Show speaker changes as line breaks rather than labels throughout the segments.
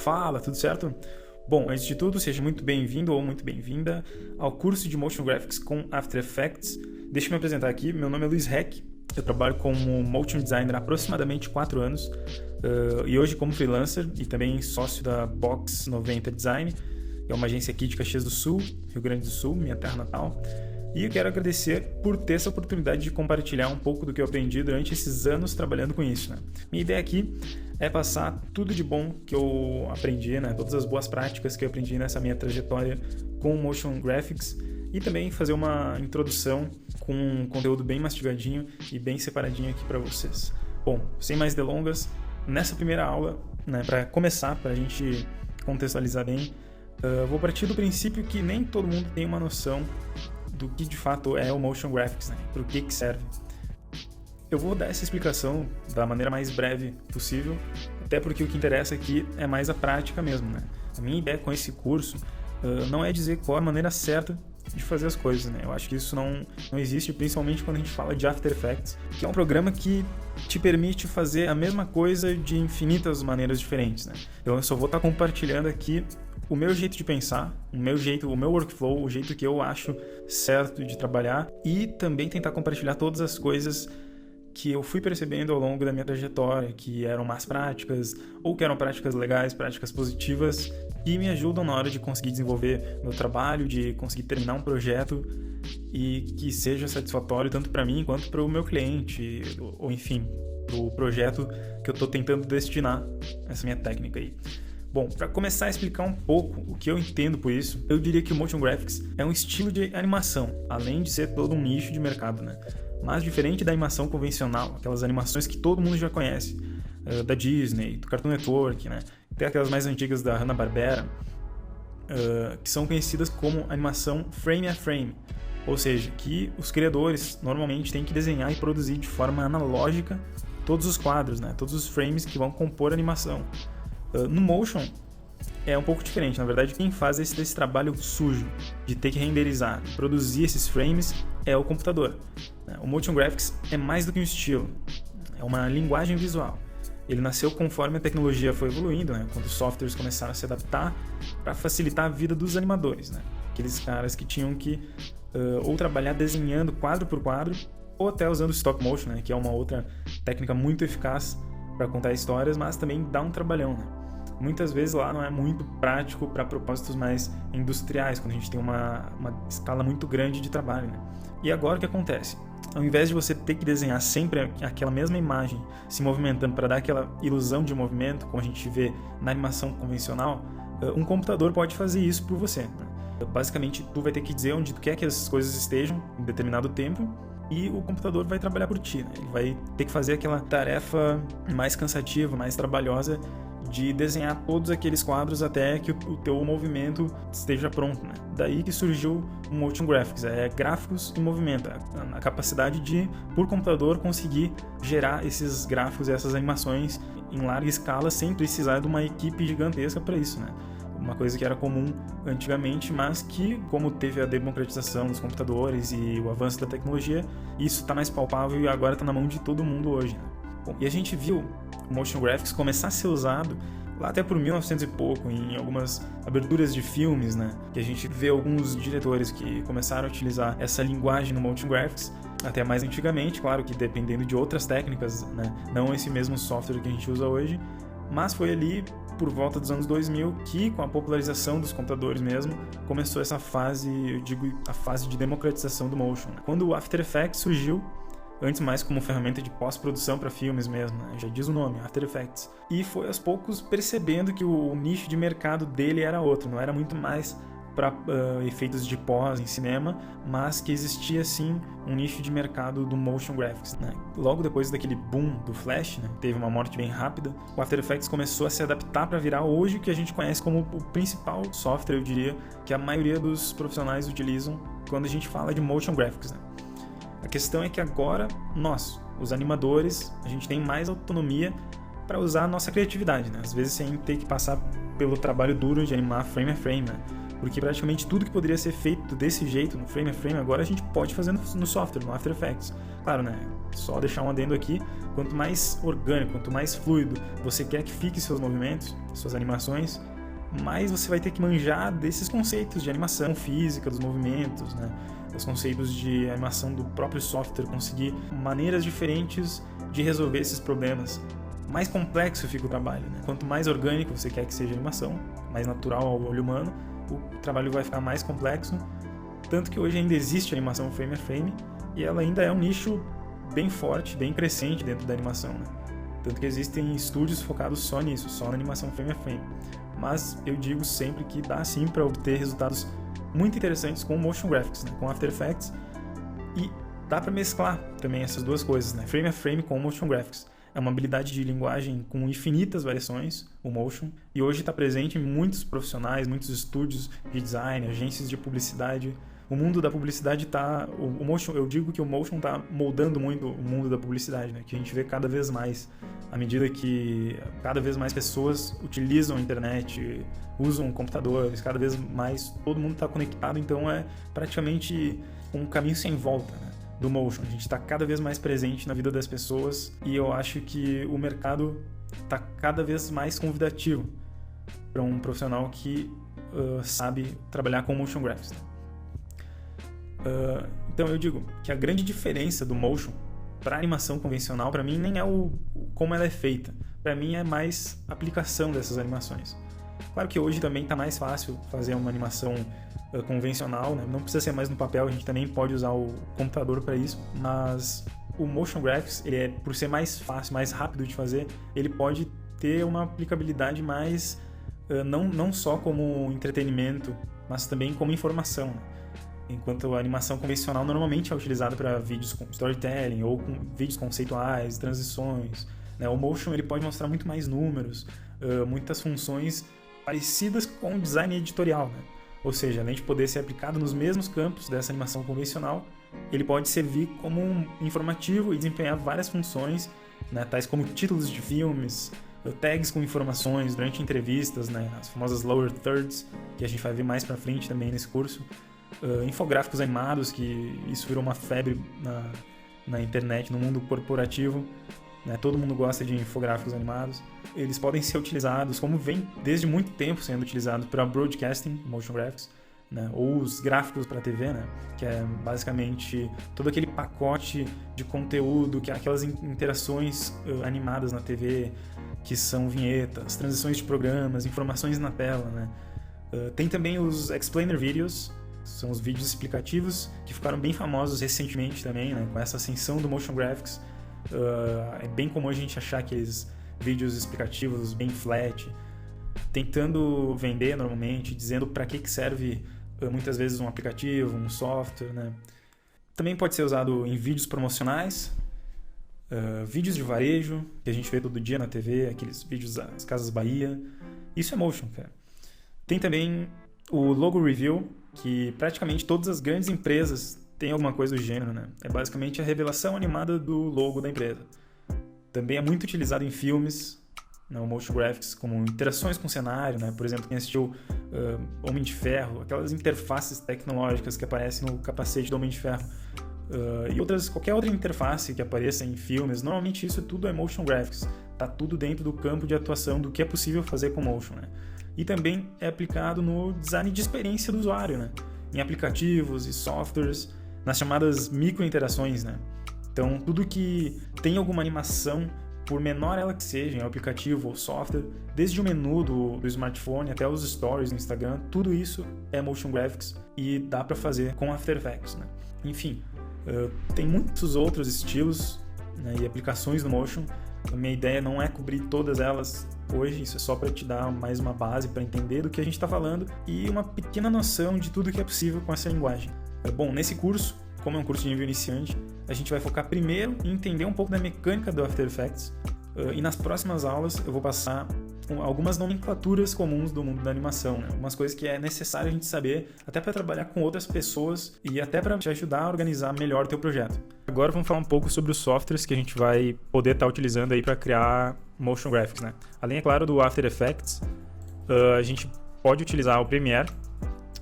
Fala, tudo certo? Bom, antes de tudo, seja muito bem-vindo ou muito bem-vinda ao curso de Motion Graphics com After Effects. Deixa eu me apresentar aqui, meu nome é Luiz Heck, eu trabalho como Motion Designer há aproximadamente 4 anos e hoje como freelancer e também sócio da Box 90 Design, que é uma agência aqui de Caxias do Sul, Rio Grande do Sul, minha terra natal. E eu quero agradecer por ter essa oportunidade de compartilhar um pouco do que eu aprendi durante esses anos trabalhando com isso, né? Minha ideia aqui é passar tudo de bom que eu aprendi, né? Todas as boas práticas que eu aprendi nessa minha trajetória com Motion Graphics e também fazer uma introdução com um conteúdo bem mastigadinho e bem separadinho aqui para vocês. Bom, sem mais delongas, nessa primeira aula, né, para começar, para a gente contextualizar bem, vou partir do princípio que nem todo mundo tem uma noção do que de fato é o Motion Graphics, né? Para o que serve. Eu vou dar essa explicação da maneira mais breve possível, até porque o que interessa aqui é mais a prática mesmo, né? A minha ideia com esse curso não é dizer qual é a maneira certa de fazer as coisas, né? Eu acho que isso não existe, principalmente quando a gente fala de After Effects, que é um programa que te permite fazer a mesma coisa de infinitas maneiras diferentes, né? Então eu só vou estar compartilhando aqui o meu jeito de pensar, o meu workflow, o jeito que eu acho certo de trabalhar e também tentar compartilhar todas as coisas que eu fui percebendo ao longo da minha trajetória, que eram más práticas ou que eram práticas legais, práticas positivas e me ajudam na hora de conseguir desenvolver meu trabalho, de conseguir terminar um projeto e que seja satisfatório tanto para mim quanto para o meu cliente ou enfim, para o projeto que eu estou tentando destinar essa minha técnica aí. Bom, para começar a explicar um pouco o que eu entendo por isso, eu diria que o Motion Graphics é um estilo de animação, além de ser todo um nicho de mercado, né? Mas diferente da animação convencional, aquelas animações que todo mundo já conhece, da Disney, do Cartoon Network, né? Tem aquelas mais antigas da Hanna-Barbera, que são conhecidas como animação frame a frame, ou seja, que os criadores normalmente têm que desenhar e produzir de forma analógica todos os quadros, né? Todos os frames que vão compor a animação. No Motion é um pouco diferente, na verdade quem faz esse trabalho sujo de ter que renderizar, produzir esses frames é o computador. O Motion Graphics é mais do que um estilo, é uma linguagem visual. Ele nasceu conforme a tecnologia foi evoluindo, né? Quando os softwares começaram a se adaptar para facilitar a vida dos animadores, né? Aqueles caras que tinham que ou trabalhar desenhando quadro por quadro ou até usando stop motion, né? Que é uma outra técnica muito eficaz para contar histórias, mas também dá um trabalhão, né? Muitas vezes lá não é muito prático para propósitos mais industriais, quando a gente tem uma escala muito grande de trabalho, né? E agora o que acontece? Ao invés de você ter que desenhar sempre aquela mesma imagem se movimentando para dar aquela ilusão de movimento, como a gente vê na animação convencional, um computador pode fazer isso por você, né? Basicamente, tu vai ter que dizer onde tu quer que as coisas estejam em determinado tempo e o computador vai trabalhar por ti, né? Ele vai ter que fazer aquela tarefa mais cansativa, mais trabalhosa de desenhar todos aqueles quadros até que o teu movimento esteja pronto, né? Daí que surgiu o Motion Graphics, gráficos em movimento, a capacidade de, por computador, conseguir gerar esses gráficos e essas animações em larga escala sem precisar de uma equipe gigantesca para isso, né? Uma coisa que era comum antigamente, mas que, como teve a democratização dos computadores e o avanço da tecnologia, isso está mais palpável e agora está na mão de todo mundo hoje, né? Bom, e a gente viu o Motion Graphics começar a ser usado lá até por 1900 e pouco, em algumas aberturas de filmes, né? Que a gente vê alguns diretores que começaram a utilizar essa linguagem no Motion Graphics, até mais antigamente, claro que dependendo de outras técnicas, né? Não esse mesmo software que a gente usa hoje, mas foi ali por volta dos anos 2000 que, com a popularização dos computadores mesmo, começou essa fase, eu digo, a fase de democratização do Motion, né? Quando o After Effects surgiu, antes mais como ferramenta de pós-produção para filmes mesmo, né? Já diz o nome, After Effects. E foi aos poucos percebendo que o nicho de mercado dele era outro, não era muito mais para efeitos de pós em cinema, mas que existia sim um nicho de mercado do Motion Graphics, né? Logo depois daquele boom do Flash, né? Teve uma morte bem rápida, o After Effects começou a se adaptar para virar hoje o que a gente conhece como o principal software, eu diria, que a maioria dos profissionais utilizam quando a gente fala de Motion Graphics, né? A questão é que agora, nós, os animadores, a gente tem mais autonomia para usar a nossa criatividade, né? Às vezes sem ter que passar pelo trabalho duro de animar frame a frame, né? porque praticamente tudo que poderia ser feito desse jeito, no frame a frame, agora a gente pode fazer no software, no After Effects. Claro, né? Só deixar um adendo aqui, quanto mais orgânico, quanto mais fluido você quer que fique seus movimentos, suas animações, mais você vai ter que manjar desses conceitos de animação física, dos movimentos, né? Os conceitos de animação do próprio software, conseguir maneiras diferentes de resolver esses problemas. Mais complexo fica o trabalho, né? Quanto mais orgânico você quer que seja a animação, mais natural ao olho humano, o trabalho vai ficar mais complexo. Tanto que hoje ainda existe animação frame a frame e ela ainda é um nicho bem forte, bem crescente dentro da animação, né? Tanto que existem estúdios focados só nisso, só na animação frame a frame. Mas eu digo sempre que dá sim para obter resultados muito interessantes com Motion Graphics, né? Com After Effects, e dá para mesclar também essas duas coisas, né? Frame a frame com Motion Graphics. É uma habilidade de linguagem com infinitas variações, o Motion, e hoje está presente em muitos profissionais, muitos estúdios de design, agências de publicidade. O mundo da publicidade está... O Motion, eu digo que o Motion está moldando muito o mundo da publicidade, né? Que a gente vê cada vez mais, à medida que cada vez mais pessoas utilizam a internet, usam computadores, cada vez mais todo mundo está conectado, então é praticamente um caminho sem volta, né? Do Motion. A gente está cada vez mais presente na vida das pessoas e eu acho que o mercado está cada vez mais convidativo para um profissional que sabe trabalhar com Motion Graphics. Então eu digo que a grande diferença do Motion para a animação convencional, para mim, nem é como ela é feita. Para mim é mais a aplicação dessas animações. Claro que hoje também está mais fácil fazer uma animação convencional, né? Não precisa ser mais no papel, a gente também pode usar o computador para isso, mas o Motion Graphics, ele é, por ser mais fácil, mais rápido de fazer, ele pode ter uma aplicabilidade mais, não só como entretenimento, mas também como informação, né? Enquanto a animação convencional normalmente é utilizada para vídeos com storytelling ou com vídeos conceituais, transições, né? O Motion ele pode mostrar muito mais números, muitas funções parecidas com o design editorial, né? Ou seja, além de poder ser aplicado nos mesmos campos dessa animação convencional, ele pode servir como um informativo e desempenhar várias funções, né? Tais como títulos de filmes, tags com informações durante entrevistas, né? As famosas lower thirds, que a gente vai ver mais para frente também nesse curso. Infográficos animados, que isso virou uma febre na internet, no mundo corporativo, né? Todo mundo gosta de infográficos animados. Eles podem ser utilizados, como vem desde muito tempo sendo utilizados para broadcasting, motion graphics, né? Ou os gráficos para TV, né? Que é basicamente todo aquele pacote de conteúdo, que é aquelas interações animadas na TV, que são vinhetas, transições de programas, informações na tela, né? Tem também os explainer videos, são os vídeos explicativos que ficaram bem famosos recentemente também, né? Com essa ascensão do motion graphics. É bem comum a gente achar aqueles vídeos explicativos bem flat, tentando vender normalmente, dizendo para que serve muitas vezes um aplicativo, um software, né? Também pode ser usado em vídeos promocionais, vídeos de varejo, que a gente vê todo dia na TV, aqueles vídeos das Casas Bahia. Isso é motion, cara. Tem também o logo review, que praticamente todas as grandes empresas têm alguma coisa do gênero, né? É basicamente a revelação animada do logo da empresa. Também é muito utilizado em filmes, né? O motion graphics, como interações com o cenário, né? Por exemplo, quem assistiu Homem de Ferro, aquelas interfaces tecnológicas que aparecem no capacete do Homem de Ferro, e qualquer outra interface que apareça em filmes, normalmente isso tudo é motion graphics. Tá tudo dentro do campo de atuação do que é possível fazer com motion, né? E também é aplicado no design de experiência do usuário, né? Em aplicativos e softwares, nas chamadas microinterações, né? Então, tudo que tem alguma animação, por menor ela que seja, em um aplicativo ou software, desde o menu do smartphone até os stories no Instagram, tudo isso é motion graphics e dá para fazer com After Effects, né? Enfim, tem muitos outros estilos, né, e aplicações do motion. A minha ideia não é cobrir todas elas hoje, isso é só para te dar mais uma base para entender do que a gente está falando e uma pequena noção de tudo que é possível com essa linguagem. Bom, nesse curso, como é um curso de nível iniciante, a gente vai focar primeiro em entender um pouco da mecânica do After Effects, e nas próximas aulas eu vou passar algumas nomenclaturas comuns do mundo da animação, né? Algumas coisas que é necessário a gente saber até para trabalhar com outras pessoas e até para te ajudar a organizar melhor o teu projeto. Agora vamos falar um pouco sobre os softwares que a gente vai poder estar utilizando aí para criar motion graphics, né? Além, é claro, do After Effects, a gente pode utilizar o Premiere,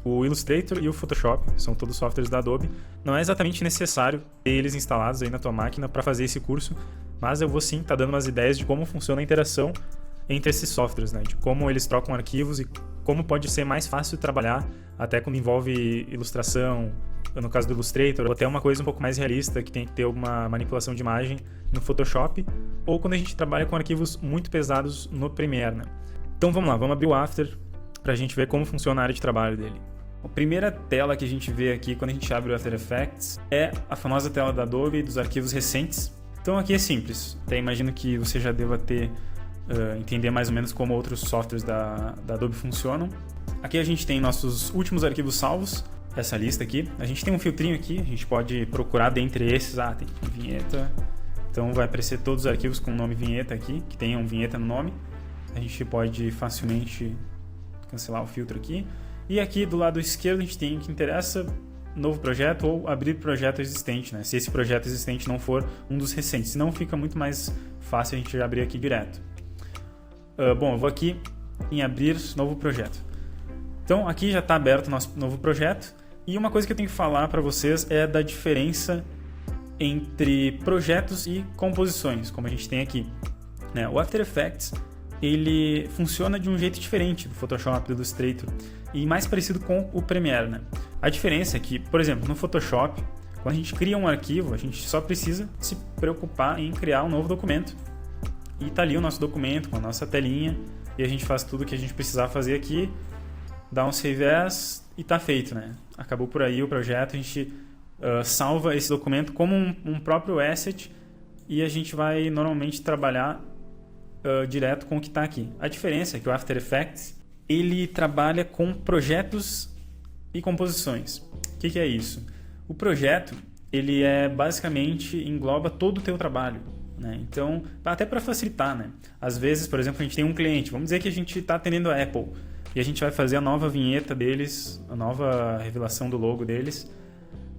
O Illustrator e o Photoshop são todos softwares da Adobe. Não é exatamente necessário ter eles instalados aí na tua máquina para fazer esse curso, mas eu vou sim estar dando umas ideias de como funciona a interação entre esses softwares, né? De como eles trocam arquivos e como pode ser mais fácil trabalhar até quando envolve ilustração, no caso do Illustrator, ou até uma coisa um pouco mais realista, que tem que ter alguma manipulação de imagem no Photoshop, ou quando a gente trabalha com arquivos muito pesados no Premiere, né? Então vamos lá, vamos abrir o After para a gente ver como funciona a área de trabalho dele. A primeira tela que a gente vê aqui quando a gente abre o After Effects é a famosa tela da Adobe dos arquivos recentes. Então aqui é simples, até imagino que você já deva entender mais ou menos como outros softwares da Adobe funcionam. Aqui a gente tem nossos últimos arquivos salvos, essa lista aqui. A gente tem um filtrinho aqui, a gente pode procurar dentre esses, tem vinheta, então vai aparecer todos os arquivos com o nome vinheta aqui, que tenham vinheta no nome. A gente pode facilmente cancelar o filtro aqui. E aqui do lado esquerdo a gente tem o que interessa, novo projeto ou abrir projeto existente, né? Se esse projeto existente não for um dos recentes, senão fica muito mais fácil a gente abrir aqui direto. Bom, eu vou aqui em abrir novo projeto. Então aqui já está aberto o nosso novo projeto e uma coisa que eu tenho que falar para vocês é da diferença entre projetos e composições, como a gente tem aqui, né? O After Effects ele funciona de um jeito diferente do Photoshop, do Illustrator e mais parecido com o Premiere, né? A diferença é que, por exemplo, no Photoshop, quando a gente cria um arquivo, a gente só precisa se preocupar em criar um novo documento. E tá ali o nosso documento com a nossa telinha e a gente faz tudo o que a gente precisar fazer aqui, dá um Save As e tá feito, né? Acabou por aí o projeto, a gente salva esse documento como um próprio asset e a gente vai normalmente trabalhar direto com o que está aqui. A diferença é que o After Effects ele trabalha com projetos e composições. O que é isso? O projeto ele basicamente engloba todo o teu trabalho, né? Então, até para facilitar, né? Às vezes, por exemplo, a gente tem um cliente, vamos dizer que a gente está atendendo a Apple e a gente vai fazer a nova vinheta deles, a nova revelação do logo deles,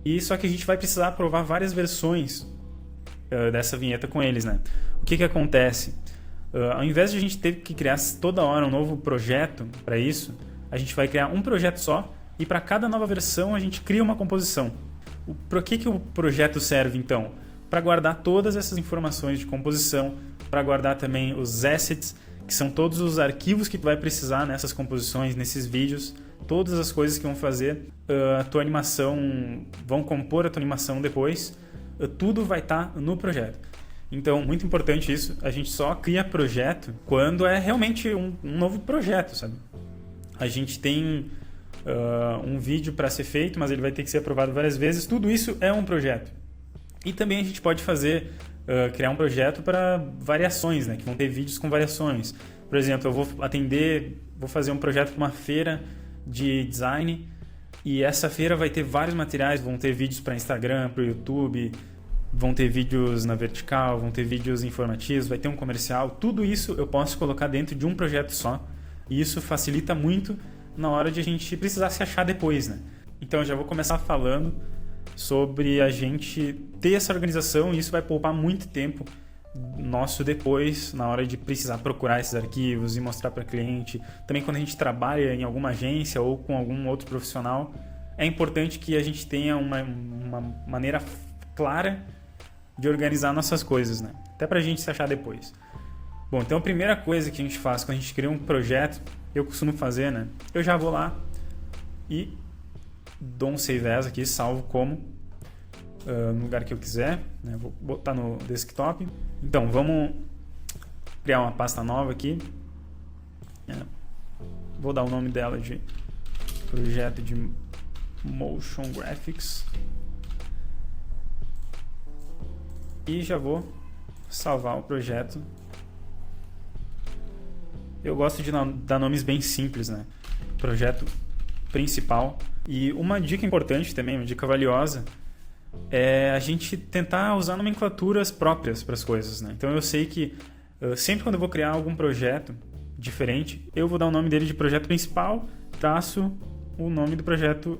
e só que a gente vai precisar aprovar várias versões dessa vinheta com eles, né? O que acontece? Ao invés de a gente ter que criar toda hora um novo projeto para isso, a gente vai criar um projeto só e para cada nova versão a gente cria uma composição. Para que o projeto serve então? Para guardar todas essas informações de composição, para guardar também os assets, que são todos os arquivos que tu vai precisar nessas composições, nesses vídeos, todas as coisas que vão fazer a tua animação, vão compor a tua animação depois, tudo vai estar no projeto. Então, muito importante isso, a gente só cria projeto quando é realmente um novo projeto, sabe? A gente tem um vídeo para ser feito, mas ele vai ter que ser aprovado várias vezes, tudo isso é um projeto. E também a gente pode criar um projeto para variações, né? Que vão ter vídeos com variações. Por exemplo, eu vou fazer um projeto para uma feira de design e essa feira vai ter vários materiais, vão ter vídeos para Instagram, para o YouTube, vão ter vídeos na vertical, vão ter vídeos informativos, vai ter um comercial. Tudo isso eu posso colocar dentro de um projeto só e isso facilita muito na hora de a gente precisar se achar depois, né? Então eu já vou começar falando sobre a gente ter essa organização e isso vai poupar muito tempo nosso depois, na hora de precisar procurar esses arquivos e mostrar para cliente. Também quando a gente trabalha em alguma agência ou com algum outro profissional, é importante que a gente tenha uma maneira clara de organizar nossas coisas, né? Até para a gente se achar depois. Bom, então a primeira coisa que a gente faz quando a gente cria um projeto, eu costumo fazer, né? Eu já vou lá e dou um Save As aqui, salvo como no lugar que eu quiser, né? Vou botar no desktop. Então, vamos criar uma pasta nova aqui. Vou dar o nome dela de projeto de Motion Graphics. E já vou salvar o projeto. Eu gosto de dar nomes bem simples, né? Projeto principal. E uma dica importante também, uma dica valiosa, é a gente tentar usar nomenclaturas próprias para as coisas, né? Então eu sei que sempre quando eu vou criar algum projeto diferente, eu vou dar o nome dele de projeto principal, traço o nome do projeto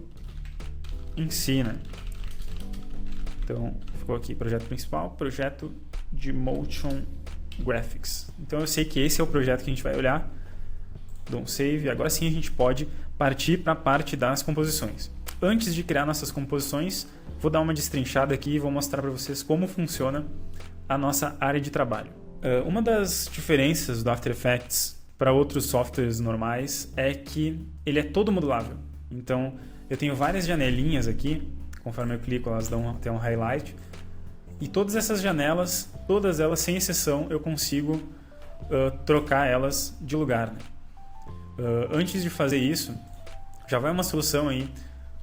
em si, né? Então ficou aqui projeto principal, projeto de Motion Graphics. Então eu sei que esse é o projeto que a gente vai olhar. Dou um save. Agora sim a gente pode partir para a parte das composições. Antes de criar nossas composições, vou dar uma destrinchada aqui e vou mostrar para vocês como funciona a nossa área de trabalho. Uma das diferenças do After Effects para outros softwares normais é que ele é todo modulável. Então, eu tenho várias janelinhas aqui, conforme eu clico, elas dão até um highlight. E todas essas janelas, todas elas, sem exceção, eu consigo trocar elas de lugar, né? Antes de fazer isso, já vai uma solução aí,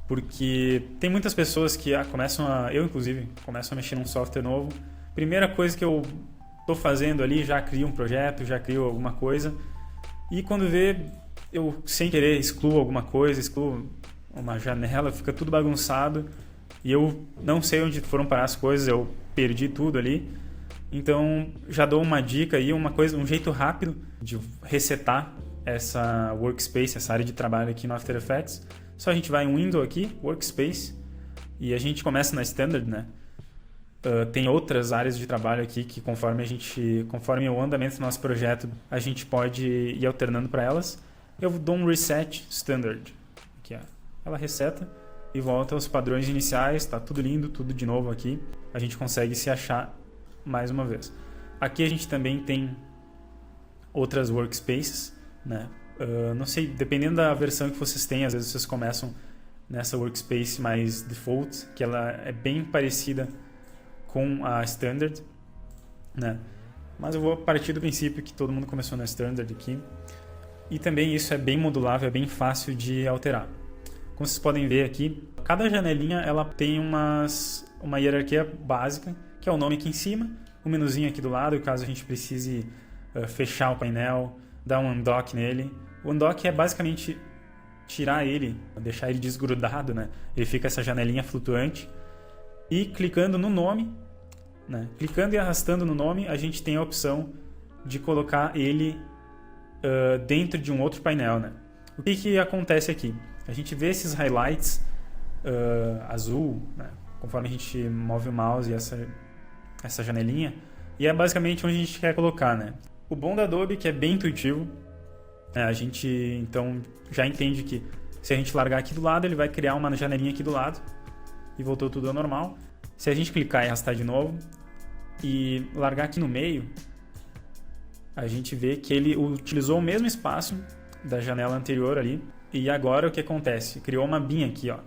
porque tem muitas pessoas que eu inclusive, começo a mexer num software novo. Primeira coisa que eu estou fazendo ali, já crio um projeto, já crio alguma coisa, e quando vê, eu sem querer excluo alguma coisa, excluo uma janela, fica tudo bagunçado, e eu não sei onde foram parar as coisas, eu perdi tudo ali. Então já dou uma dica aí, um jeito rápido de resetar essa workspace, essa área de trabalho aqui no After Effects. Só a gente vai em Window aqui, Workspace, e a gente começa na Standard, né? Tem outras áreas de trabalho aqui que conforme o andamento do nosso projeto, a gente pode ir alternando para elas. Eu dou um Reset Standard, que ela reseta e volta aos padrões iniciais, tá tudo lindo, tudo de novo aqui. A gente consegue se achar mais uma vez. Aqui a gente também tem outras workspaces, né? Não sei, dependendo da versão que vocês têm, às vezes vocês começam nessa workspace mais default, que ela é bem parecida com a standard, né? Mas eu vou partir do princípio que todo mundo começou na standard aqui. E também isso é bem modulável, é bem fácil de alterar. Como vocês podem ver aqui, cada janelinha ela tem uma hierarquia básica, que é o nome aqui em cima, o menuzinho aqui do lado, caso a gente precise fechar o painel, dar um undock nele. O undock é basicamente tirar ele, deixar ele desgrudado, né? Ele fica essa janelinha flutuante. E clicando no nome, né? Clicando e arrastando no nome, a gente tem a opção de colocar ele dentro de um outro painel, né? O que acontece aqui? A gente vê esses highlights azul, né? Conforme a gente move o mouse e essa janelinha, e é basicamente onde a gente quer colocar, né? O bom da Adobe é que é bem intuitivo, a gente então já entende que se a gente largar aqui do lado, ele vai criar uma janelinha aqui do lado e voltou tudo ao normal. Se a gente clicar e arrastar de novo e largar aqui no meio, a gente vê que ele utilizou o mesmo espaço da janela anterior ali. E agora o que acontece? Criou uma bin aqui, ó.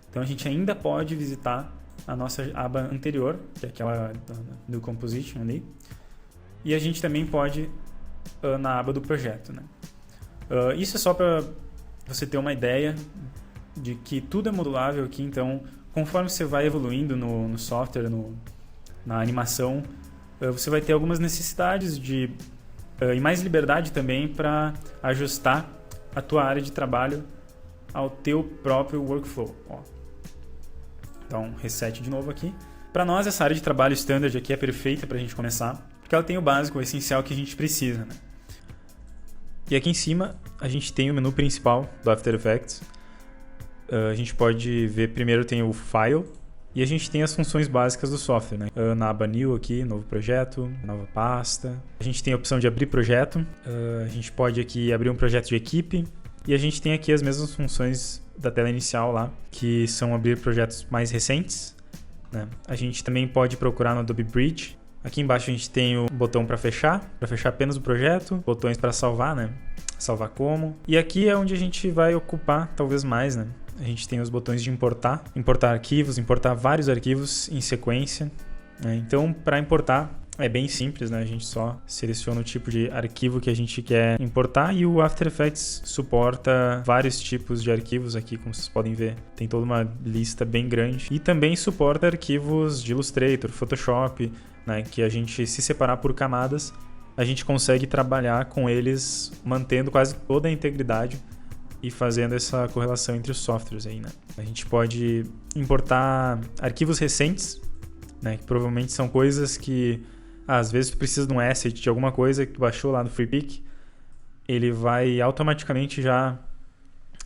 Então a gente ainda pode visitar a nossa aba anterior, que é aquela do Composition ali. E a gente também pode na aba do projeto, né? Isso é só para você ter uma ideia de que tudo é modulável aqui. Então, conforme você vai evoluindo no software, na animação, você vai ter algumas necessidades e mais liberdade também para ajustar a tua área de trabalho ao teu próprio workflow. Ó. Então, reset de novo aqui. Para nós, essa área de trabalho standard aqui é perfeita para a gente começar, porque ela tem o básico, o essencial que a gente precisa, né? E aqui em cima, a gente tem o menu principal do After Effects. A gente pode ver, primeiro tem o File, e a gente tem as funções básicas do software, né? Na aba New aqui, novo projeto, nova pasta. A gente tem a opção de abrir projeto. A gente pode aqui abrir um projeto de equipe. E a gente tem aqui as mesmas funções da tela inicial lá, que são abrir projetos mais recentes, né? A gente também pode procurar no Adobe Bridge. Aqui embaixo a gente tem o botão para fechar apenas o projeto, botões para salvar, né? Salvar como. E aqui é onde a gente vai ocupar talvez mais, né? A gente tem os botões de importar arquivos, importar vários arquivos em sequência, né? Então, para importar é bem simples, né? A gente só seleciona o tipo de arquivo que a gente quer importar e o After Effects suporta vários tipos de arquivos aqui, como vocês podem ver. Tem toda uma lista bem grande. E também suporta arquivos de Illustrator, Photoshop, né? Que a gente, se separar por camadas, a gente consegue trabalhar com eles mantendo quase toda a integridade e fazendo essa correlação entre os softwares aí, né? A gente pode importar arquivos recentes, né? Que provavelmente são coisas que às vezes tu precisa de um asset de alguma coisa que baixou lá no FreePic, ele vai automaticamente já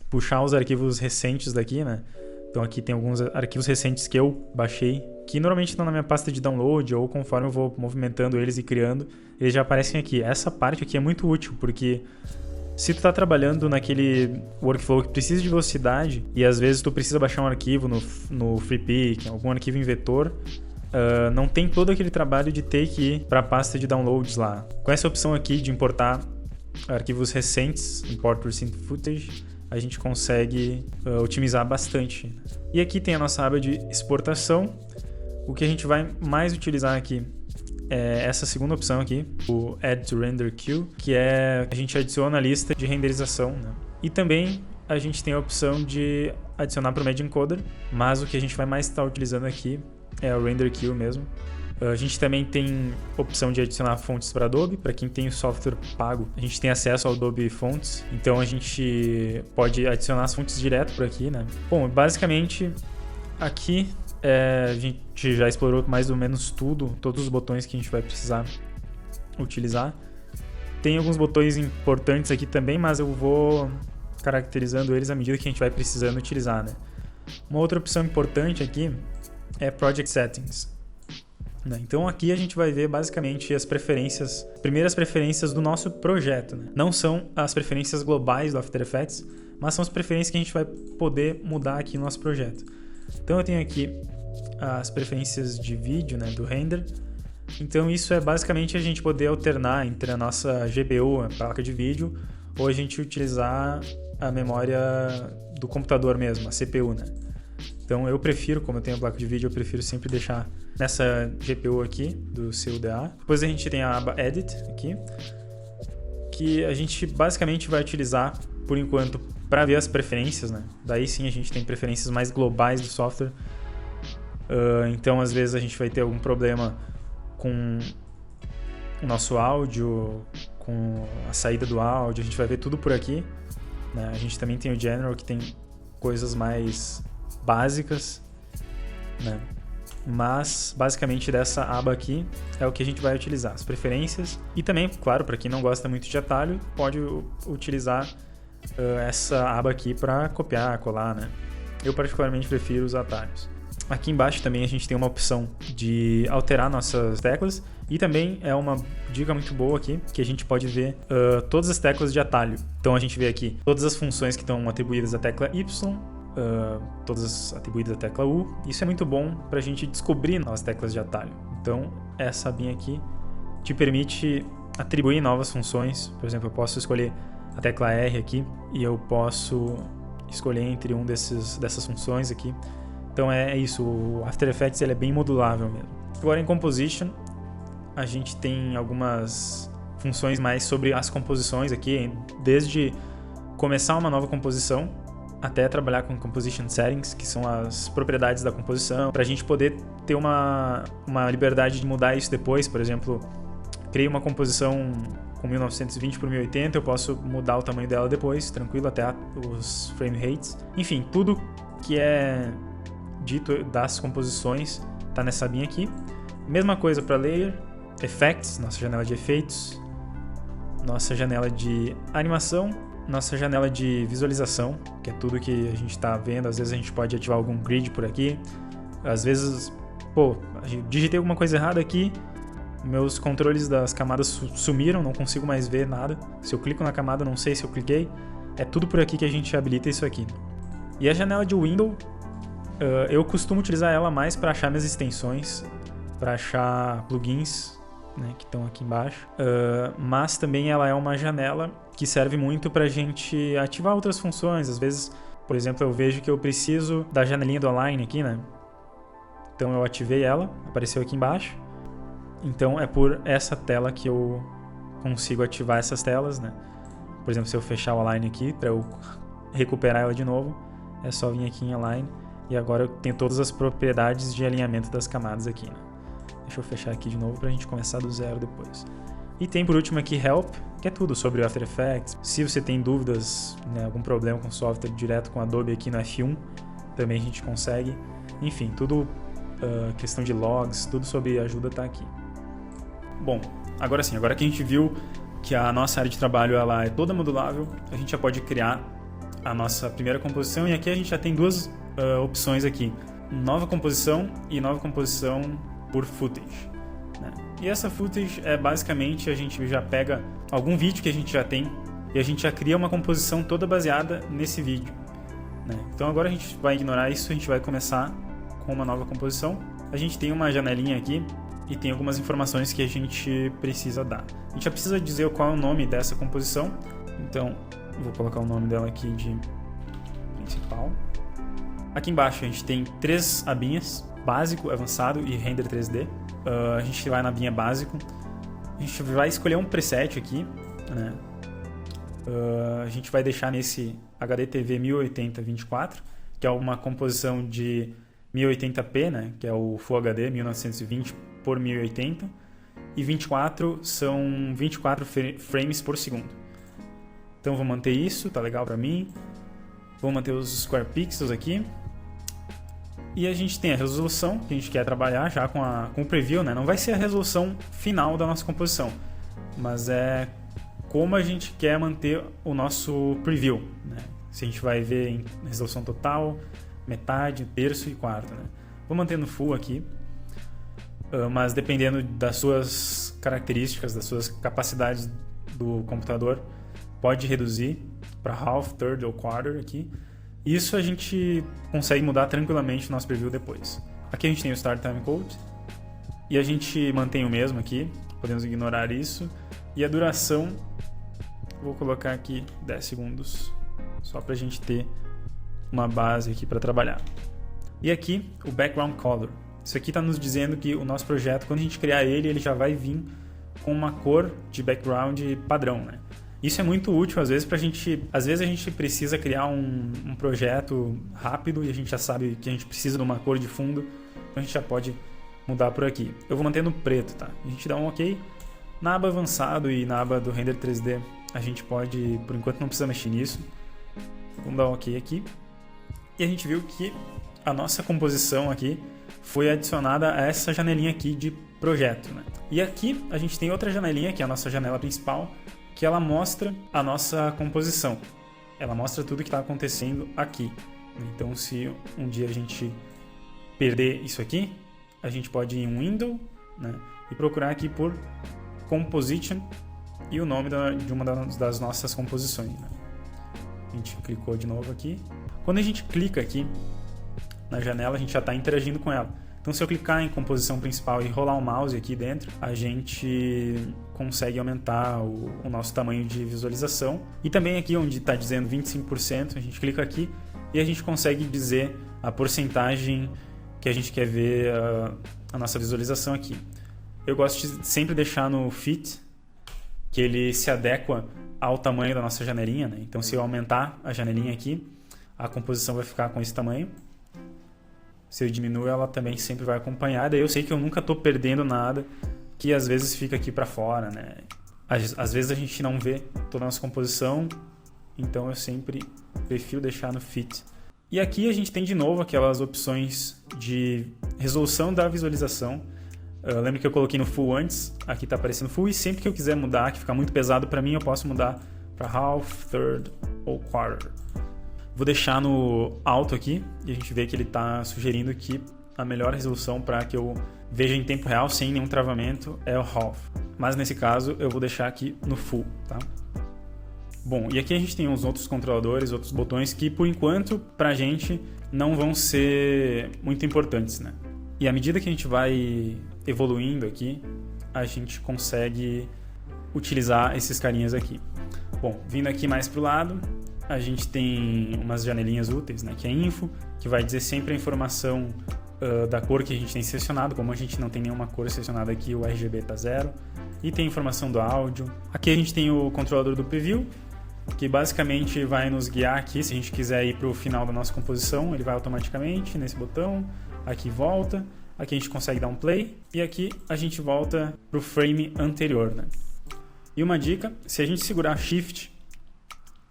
puxar os arquivos recentes daqui, né? Então aqui tem alguns arquivos recentes que eu baixei, que normalmente estão na minha pasta de download, ou conforme eu vou movimentando eles e criando, eles já aparecem aqui. Essa parte aqui é muito útil, porque Se tu tá trabalhando naquele workflow que precisa de velocidade e às vezes tu precisa baixar um arquivo no FreePik, algum arquivo em vetor, não tem todo aquele trabalho de ter que ir para a pasta de downloads lá. Com essa opção aqui de importar arquivos recentes, Import Recent Footage, a gente consegue otimizar bastante. E aqui tem a nossa aba de exportação. O que a gente vai mais utilizar aqui é essa segunda opção aqui, o Add to Render Queue, que é a gente adiciona a lista de renderização, né? E também a gente tem a opção de adicionar para o Media Encoder, mas o que a gente vai mais estar utilizando aqui é o Render Queue mesmo. A gente também tem opção de adicionar fontes para Adobe. Para quem tem o software pago, a gente tem acesso ao Adobe Fonts, então a gente pode adicionar as fontes direto por aqui, né? Bom, basicamente aqui a gente já explorou mais ou menos todos os botões que a gente vai precisar utilizar. Tem alguns botões importantes aqui também, mas eu vou caracterizando eles à medida que a gente vai precisando utilizar, né? Uma outra opção importante aqui é Project Settings. Então aqui a gente vai ver basicamente as primeiras preferências do nosso projeto, né? Não são as preferências globais do After Effects, mas são as preferências que a gente vai poder mudar aqui no nosso projeto. Então eu tenho aqui as preferências de vídeo, né, do render. Então isso é basicamente a gente poder alternar entre a nossa GPU, a placa de vídeo, ou a gente utilizar a memória do computador mesmo, a CPU, né? Então eu prefiro, como eu tenho a placa de vídeo, eu prefiro sempre deixar nessa GPU aqui do CUDA. Depois a gente tem a aba Edit aqui, que a gente basicamente vai utilizar por enquanto para ver as preferências, né? Daí sim a gente tem preferências mais globais do software. Então às vezes a gente vai ter algum problema com o nosso áudio, com a saída do áudio, a gente vai ver tudo por aqui, né? A gente também tem o General, que tem coisas mais básicas, né? Mas basicamente dessa aba aqui é o que a gente vai utilizar, as preferências. E também, claro, para quem não gosta muito de atalho, pode utilizar essa aba aqui para copiar, colar, né? Eu particularmente prefiro os atalhos. Aqui embaixo também a gente tem uma opção de alterar nossas teclas, e também é uma dica muito boa aqui, que a gente pode ver todas as teclas de atalho. Então a gente vê aqui todas as funções que estão atribuídas à tecla Y, todas as atribuídas à tecla U. Isso é muito bom para a gente descobrir novas teclas de atalho. Então essa abinha aqui te permite atribuir novas funções. Por exemplo, eu posso escolher a tecla R aqui e eu posso escolher entre dessas funções aqui. Então é isso, o After Effects ele é bem modulável mesmo. Agora em Composition a gente tem algumas funções mais sobre as composições aqui, desde começar uma nova composição até trabalhar com Composition Settings, que são as propriedades da composição, para a gente poder ter uma liberdade de mudar isso depois. Por exemplo, criei uma composição com 1920 por 1080, eu posso mudar o tamanho dela depois, tranquilo, até os frame rates. Enfim, tudo que é dito das composições está nessa abinha aqui. Mesma coisa para Layer, Effects, nossa janela de efeitos, nossa janela de animação, nossa janela de visualização, que é tudo que a gente está vendo. Às vezes a gente pode ativar algum grid por aqui, às vezes, digitei alguma coisa errada aqui, meus controles das camadas sumiram, não consigo mais ver nada. Se eu clico na camada, não sei se eu cliquei. É tudo por aqui que a gente habilita isso aqui. E a janela de Window, eu costumo utilizar ela mais para achar minhas extensões, para achar plugins, né, que estão aqui embaixo. Mas também ela é uma janela que serve muito para a gente ativar outras funções. Às vezes, por exemplo, eu vejo que eu preciso da janelinha do Align aqui, né? Então eu ativei ela, apareceu aqui embaixo. Então é por essa tela que eu consigo ativar essas telas, né? Por exemplo, se eu fechar o Align aqui, para eu recuperar ela de novo, é só vir aqui em Align. E agora eu tenho todas as propriedades de alinhamento das camadas aqui, né? Deixa eu fechar aqui de novo para a gente começar do zero depois. E tem por último aqui Help, que é tudo sobre o After Effects. Se você tem dúvidas, né, algum problema com o software direto com Adobe aqui no F1, também a gente consegue. Enfim, tudo questão de logs, tudo sobre ajuda está aqui. Bom, agora sim, agora que a gente viu que a nossa área de trabalho ela é toda modulável, a gente já pode criar a nossa primeira composição, e aqui a gente já tem duas opções aqui, nova composição e nova composição por footage, né? E essa footage é basicamente, a gente já pega algum vídeo que a gente já tem e a gente já cria uma composição toda baseada nesse vídeo, né? Então agora a gente vai ignorar isso, a gente vai começar com uma nova composição. A gente tem uma janelinha aqui e tem algumas informações que a gente precisa dar. A gente já precisa dizer qual é o nome dessa composição, então vou colocar o nome dela aqui de principal. Aqui embaixo a gente tem 3 abinhas, básico, avançado e render 3D. A gente vai na abinha básico, a gente vai escolher um preset aqui, né? A gente vai deixar nesse HDTV 1080-24, que é uma composição de 1080p, né? Que é o Full HD 1920 por 1080, e 24 são 24 frames por segundo. Então vou manter isso, tá legal pra mim. Vou manter os square pixels aqui. E a gente tem a resolução que a gente quer trabalhar já com o preview, né? Não vai ser a resolução final da nossa composição, mas é como a gente quer manter o nosso preview, né? Se a gente vai ver em resolução total, metade, terço e quarto, né? Vou manter no full aqui, mas dependendo das suas características, das suas capacidades do computador, pode reduzir para half, third ou quarter aqui. Isso a gente consegue mudar tranquilamente no nosso preview depois. Aqui a gente tem o Start Time Code e a gente mantém o mesmo aqui, podemos ignorar isso. E a duração, vou colocar aqui 10 segundos, só para a gente ter uma base aqui para trabalhar. E aqui o Background Color. Isso aqui está nos dizendo que o nosso projeto, quando a gente criar ele já vai vir com uma cor de background padrão, né? Isso é muito útil às vezes pra gente. Às vezes a gente precisa criar um projeto rápido e a gente já sabe que a gente precisa de uma cor de fundo, então a gente já pode mudar por aqui. Eu vou manter no preto, tá? A gente dá um OK. Na aba avançado e na aba do Render 3D a gente pode, por enquanto não precisa mexer nisso. Vamos dar um OK aqui. E a gente viu que a nossa composição aqui foi adicionada a essa janelinha aqui de projeto, né? E aqui a gente tem outra janelinha, que é a nossa janela principal, que ela mostra a nossa composição. Ela mostra tudo que está acontecendo aqui. Então, se um dia a gente perder isso aqui, a gente pode ir em Window, né, e procurar aqui por Composition e o nome de uma das nossas composições, né? A gente clicou de novo aqui. Quando a gente clica aqui na janela, a gente já está interagindo com ela. Então, se eu clicar em composição principal e rolar o mouse aqui dentro, a gente consegue aumentar o nosso tamanho de visualização. E também aqui onde está dizendo 25%, a gente clica aqui e a gente consegue dizer a porcentagem que a gente quer ver a nossa visualização aqui. Eu gosto de sempre deixar no Fit, que ele se adequa ao tamanho da nossa janelinha, né? Então, se eu aumentar a janelinha aqui, a composição vai ficar com esse tamanho. Se eu diminuo, ela também sempre vai acompanhar. Daí eu sei que eu nunca estou perdendo nada, que às vezes fica aqui para fora, né? Às vezes a gente não vê toda a nossa composição, então eu sempre prefiro deixar no Fit. E aqui a gente tem de novo aquelas opções de resolução da visualização. Lembra que eu coloquei no Full antes, aqui está aparecendo Full, e sempre que eu quiser mudar, que ficar muito pesado para mim, eu posso mudar para Half, Third ou Quarter. Vou deixar no alto aqui e a gente vê que ele está sugerindo que a melhor resolução para que eu veja em tempo real sem nenhum travamento é o Half. Mas nesse caso eu vou deixar aqui no Full, tá? Bom, e aqui a gente tem uns outros controladores, outros botões que por enquanto pra gente não vão ser muito importantes, né? E à medida que a gente vai evoluindo aqui, a gente consegue utilizar esses carinhas aqui. Bom, vindo aqui mais pro lado, a gente tem umas janelinhas úteis, né, que é Info, que vai dizer sempre a informação da cor que a gente tem selecionado. Como a gente não tem nenhuma cor selecionada aqui, o RGB está 0. E tem a informação do áudio. Aqui a gente tem o controlador do preview, que basicamente vai nos guiar aqui. Se a gente quiser ir para o final da nossa composição, ele vai automaticamente nesse botão. Aqui volta, aqui a gente consegue dar um play e aqui a gente volta para o frame anterior, né? E uma dica, se a gente segurar Shift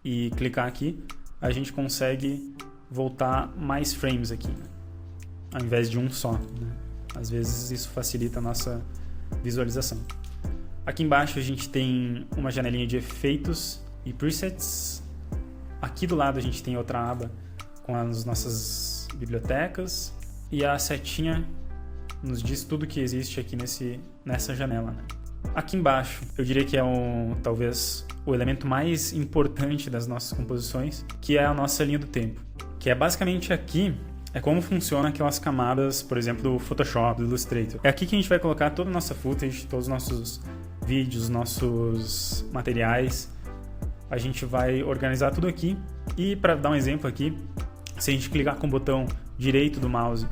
e clicar aqui, a gente consegue voltar mais frames aqui, né? Ao invés de um só, né? Às vezes isso facilita a nossa visualização. Aqui embaixo a gente tem uma janelinha de efeitos e presets. Aqui do lado a gente tem outra aba com as nossas bibliotecas e a setinha nos diz tudo que existe aqui nessa janela, né? Aqui embaixo, eu diria que é talvez o elemento mais importante das nossas composições, que é a nossa linha do tempo. Que é basicamente aqui, é como funciona aquelas camadas, por exemplo, do Photoshop, do Illustrator. É aqui que a gente vai colocar toda a nossa footage, todos os nossos vídeos, nossos materiais. A gente vai organizar tudo aqui. E para dar um exemplo aqui, se a gente clicar com o botão direito do mouse,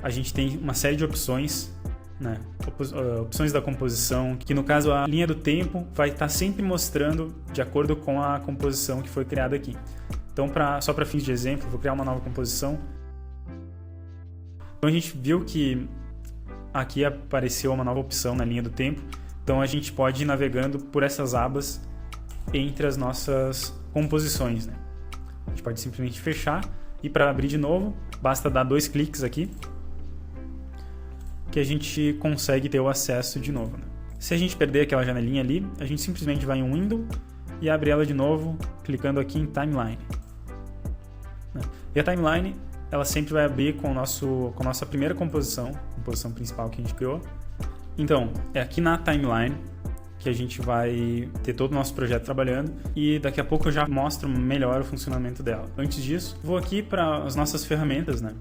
a gente tem uma série de opções, né? Opções da composição, que no caso a linha do tempo vai estar sempre mostrando de acordo com a composição que foi criada aqui. Então, só para fins de exemplo, vou criar uma nova composição. Então a gente viu que aqui apareceu uma nova opção na linha do tempo. Então a gente pode ir navegando por essas abas entre as nossas composições, né? A gente pode simplesmente fechar e para abrir de novo, basta dar 2 cliques aqui que a gente consegue ter o acesso de novo, né? Se a gente perder aquela janelinha ali, a gente simplesmente vai em Window e abre ela de novo, clicando aqui em Timeline. E a Timeline, ela sempre vai abrir com a nossa primeira composição principal que a gente criou. Então, é aqui na Timeline que a gente vai ter todo o nosso projeto trabalhando e daqui a pouco eu já mostro melhor o funcionamento dela. Antes disso, vou aqui para as nossas ferramentas, né,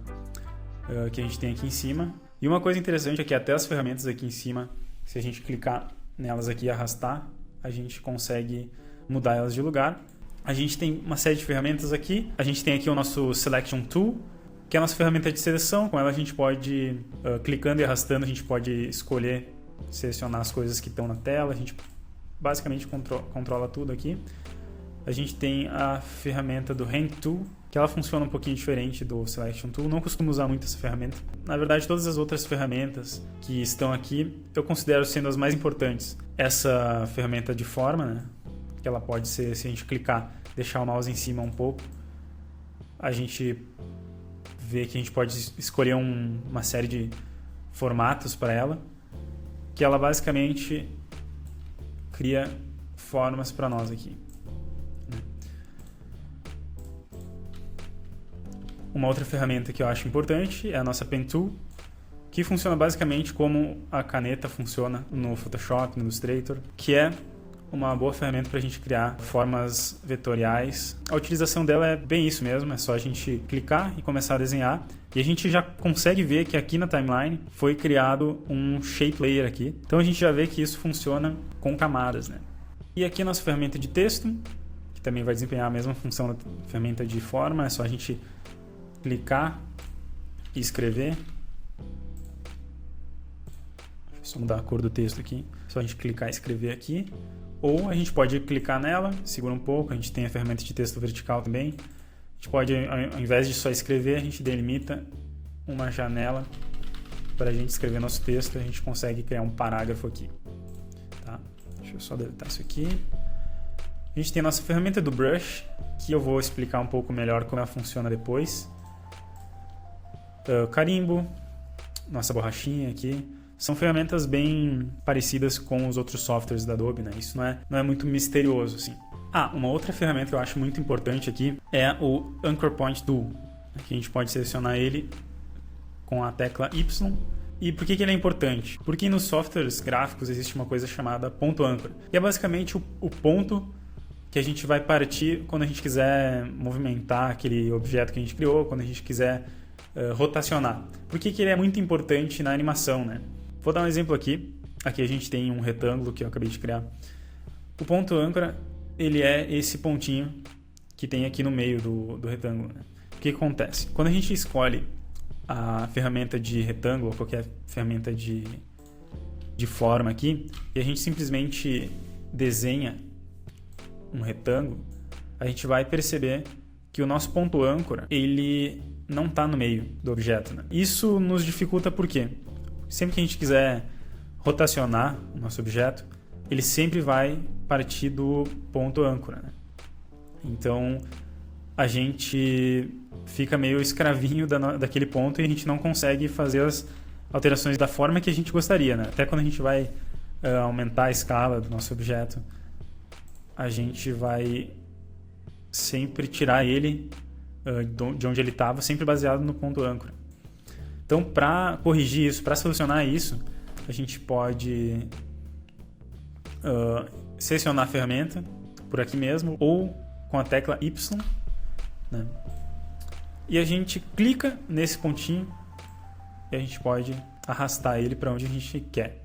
que a gente tem aqui em cima. E uma coisa interessante é que até as ferramentas aqui em cima, se a gente clicar nelas aqui e arrastar, a gente consegue mudar elas de lugar. A gente tem uma série de ferramentas aqui. A gente tem aqui o nosso Selection Tool, que é a nossa ferramenta de seleção. Com ela a gente pode, clicando e arrastando, a gente pode escolher, selecionar as coisas que estão na tela. A gente basicamente controla tudo aqui. A gente tem a ferramenta do Hand Tool, que ela funciona um pouquinho diferente do Selection Tool. Não costumo usar muito essa ferramenta. Na verdade, todas as outras ferramentas que estão aqui, eu considero sendo as mais importantes. Essa ferramenta de forma, né, que ela pode ser, se a gente clicar, deixar o mouse em cima um pouco, a gente vê que a gente pode escolher uma série de formatos para ela, que ela basicamente cria formas para nós aqui. Uma outra ferramenta que eu acho importante é a nossa Pen Tool, que funciona basicamente como a caneta funciona no Photoshop, no Illustrator, que é uma boa ferramenta para a gente criar formas vetoriais. A utilização dela é bem isso mesmo, é só a gente clicar e começar a desenhar. E a gente já consegue ver que aqui na timeline foi criado um shape layer aqui. Então a gente já vê que isso funciona com camadas, né? E aqui a nossa ferramenta de texto, que também vai desempenhar a mesma função da ferramenta de forma, é só a gente clicar e escrever. Deixa eu só mudar a cor do texto aqui. É só a gente clicar e escrever aqui. Ou a gente pode clicar nela, segura um pouco, a gente tem a ferramenta de texto vertical também. A gente pode, ao invés de só escrever, a gente delimita uma janela para a gente escrever nosso texto. A gente consegue criar um parágrafo aqui. Tá? Deixa eu só deletar isso aqui. A gente tem a nossa ferramenta do Brush, que eu vou explicar um pouco melhor como ela funciona depois. Carimbo, nossa borrachinha aqui. São ferramentas bem parecidas com os outros softwares da Adobe, né? Isso não é muito misterioso, assim. Uma outra ferramenta que eu acho muito importante aqui é o Anchor Point Tool, que a gente pode selecionar ele com a tecla Y. E por que ele é importante? Porque nos softwares gráficos existe uma coisa chamada ponto âncora. E é basicamente o ponto que a gente vai partir quando a gente quiser movimentar aquele objeto que a gente criou, quando a gente quiser rotacionar. Por que ele é muito importante na animação, né? Vou dar um exemplo aqui. Aqui a gente tem um retângulo que eu acabei de criar. O ponto âncora, ele é esse pontinho que tem aqui no meio do retângulo, né? O que acontece? Quando a gente escolhe a ferramenta de retângulo, ou qualquer ferramenta de forma aqui, e a gente simplesmente desenha um retângulo, a gente vai perceber que o nosso ponto âncora, ele não está no meio do objeto, né? Isso nos dificulta por quê? Sempre que a gente quiser rotacionar o nosso objeto, ele sempre vai partir do ponto âncora, né? Então, a gente fica meio escravinho daquele ponto e a gente não consegue fazer as alterações da forma que a gente gostaria, né? Até quando a gente vai aumentar a escala do nosso objeto, a gente vai sempre tirar ele de onde ele estava, sempre baseado no ponto âncora. Então, para corrigir isso, para solucionar isso, a gente pode selecionar a ferramenta por aqui mesmo ou com a tecla Y, né? E a gente clica nesse pontinho e a gente pode arrastar ele para onde a gente quer.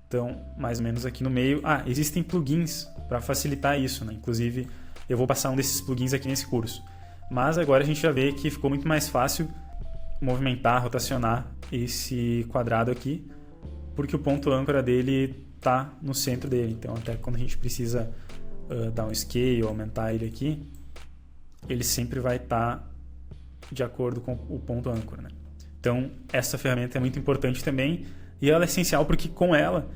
Então, mais ou menos aqui no meio. Existem plugins para facilitar isso, né? Inclusive, eu vou passar um desses plugins aqui nesse curso. Mas agora a gente já vê que ficou muito mais fácil movimentar, rotacionar esse quadrado aqui, porque o ponto âncora dele está no centro dele. Então, até quando a gente precisa dar um scale, aumentar ele aqui, ele sempre vai estar de acordo com o ponto âncora, né? Então, essa ferramenta é muito importante também, e ela é essencial porque com ela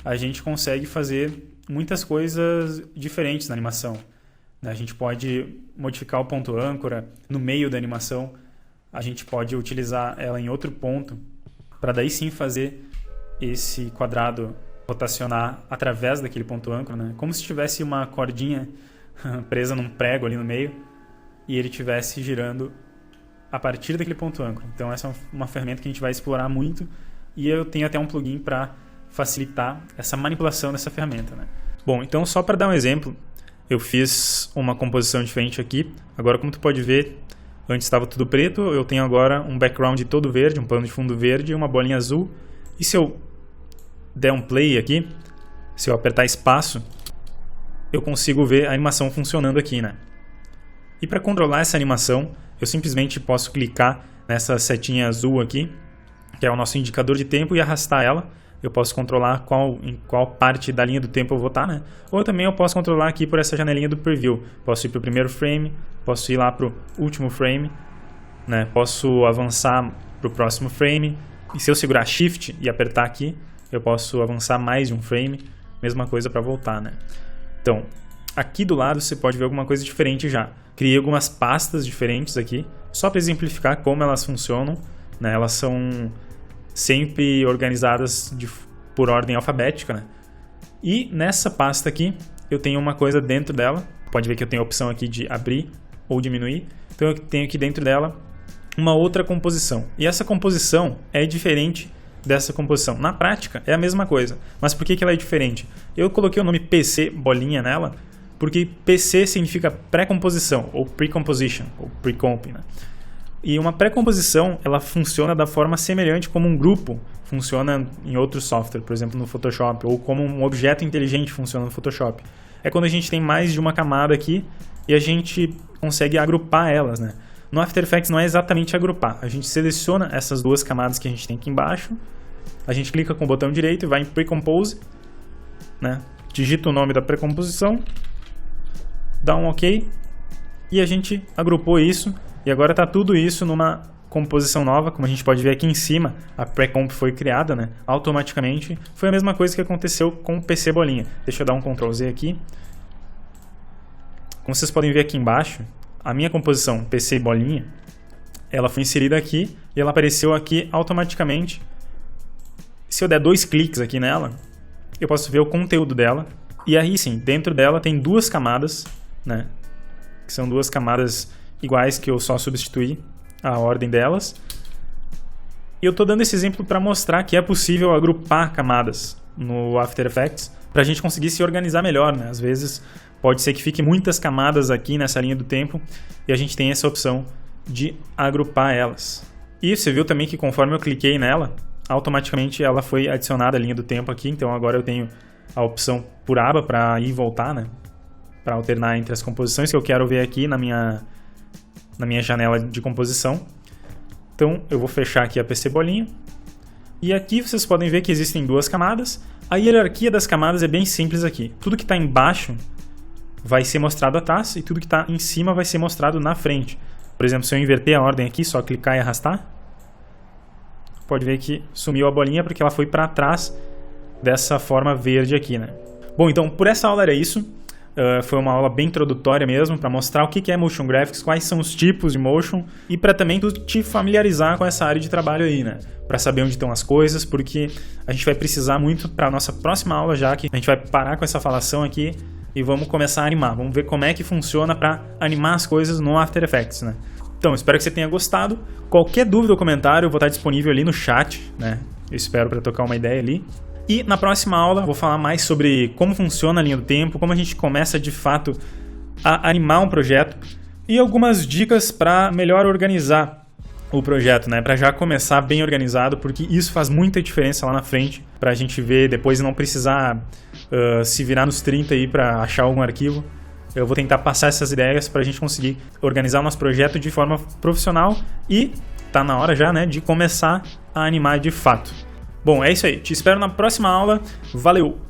a gente consegue fazer muitas coisas diferentes na animação. A gente pode modificar o ponto âncora no meio da animação, a gente pode utilizar ela em outro ponto, para daí sim fazer esse quadrado rotacionar através daquele ponto âncora, né? Como se tivesse uma cordinha presa num prego ali no meio e ele estivesse girando a partir daquele ponto âncora. Então essa é uma ferramenta que a gente vai explorar muito, e eu tenho até um plugin para facilitar essa manipulação dessa ferramenta, né? Bom, então só para dar um exemplo, eu fiz uma composição diferente aqui. Agora, como tu pode ver, antes estava tudo preto, eu tenho agora um background todo verde, um pano de fundo verde e uma bolinha azul. E se eu der um play aqui, se eu apertar espaço, eu consigo ver a animação funcionando aqui, né? E para controlar essa animação, eu simplesmente posso clicar nessa setinha azul aqui, que é o nosso indicador de tempo, e arrastar ela. Eu posso controlar em qual parte da linha do tempo eu vou estar, né? Ou também eu posso controlar aqui por essa janelinha do preview. Posso ir para o primeiro frame, posso ir lá para o último frame, né? Posso avançar para o próximo frame. E se eu segurar Shift e apertar aqui, eu posso avançar mais de um frame. Mesma coisa para voltar, né? Então, aqui do lado você pode ver alguma coisa diferente já. Criei algumas pastas diferentes aqui, só para exemplificar como elas funcionam, né? Elas são sempre organizadas por ordem alfabética, né? E nessa pasta aqui, eu tenho uma coisa dentro dela. Pode ver que eu tenho a opção aqui de abrir ou diminuir. Então eu tenho aqui dentro dela uma outra composição. E essa composição é diferente dessa composição. Na prática, é a mesma coisa. Mas por que ela é diferente? Eu coloquei o nome PC bolinha nela, porque PC significa pré-composição, ou pre-composition, ou pre-comp, né? E uma pré-composição, ela funciona da forma semelhante como um grupo funciona em outro software, por exemplo, no Photoshop, ou como um objeto inteligente funciona no Photoshop. É quando a gente tem mais de uma camada aqui e a gente consegue agrupar elas, né? No After Effects não é exatamente agrupar. A gente seleciona essas duas camadas que a gente tem aqui embaixo, a gente clica com o botão direito e vai em Pre-Compose, né? Digita o nome da pré-composição, dá um OK e a gente agrupou isso. E agora está tudo isso numa composição nova, como a gente pode ver aqui em cima, a pré-comp foi criada, né, automaticamente. Foi a mesma coisa que aconteceu com o PC bolinha. Deixa eu dar um Ctrl Z aqui. Como vocês podem ver aqui embaixo, a minha composição PC bolinha, ela foi inserida aqui e ela apareceu aqui automaticamente. Se eu der 2 cliques aqui nela, eu posso ver o conteúdo dela. E aí sim, dentro dela tem duas camadas, né, que são duas camadas iguais que eu só substituí a ordem delas. E eu estou dando esse exemplo para mostrar que é possível agrupar camadas no After Effects para a gente conseguir se organizar melhor, né? Às vezes pode ser que fique muitas camadas aqui nessa linha do tempo e a gente tem essa opção de agrupar elas. E você viu também que conforme eu cliquei nela, automaticamente ela foi adicionada à linha do tempo aqui. Então agora eu tenho a opção por aba para ir e voltar, né? Para alternar entre as composições que eu quero ver aqui na minha janela de composição. Então eu vou fechar aqui a PC bolinha. E aqui vocês podem ver que existem duas camadas. A hierarquia das camadas é bem simples aqui. Tudo que está embaixo vai ser mostrado atrás e tudo que está em cima vai ser mostrado na frente. Por exemplo, se eu inverter a ordem aqui, só clicar e arrastar, pode ver que sumiu a bolinha porque ela foi para trás dessa forma verde aqui, né? Bom, então por essa aula era isso. Foi uma aula bem introdutória mesmo, para mostrar o que é Motion Graphics, quais são os tipos de Motion, e para também tu te familiarizar com essa área de trabalho aí, né? Para saber onde estão as coisas, porque a gente vai precisar muito para a nossa próxima aula, já que a gente vai parar com essa falação aqui e vamos começar a animar. Vamos ver como é que funciona para animar as coisas no After Effects, né? Então, espero que você tenha gostado. Qualquer dúvida ou comentário, eu vou estar disponível ali no chat, né? Eu espero para trocar uma ideia ali. E na próxima aula vou falar mais sobre como funciona a linha do tempo, como a gente começa de fato a animar um projeto e algumas dicas para melhor organizar o projeto, né? Para já começar bem organizado, porque isso faz muita diferença lá na frente, para a gente ver depois e não precisar se virar nos 30 aí para achar algum arquivo. Eu vou tentar passar essas ideias para a gente conseguir organizar o nosso projeto de forma profissional e tá na hora já, né, de começar a animar de fato. Bom, é isso aí. Te espero na próxima aula. Valeu!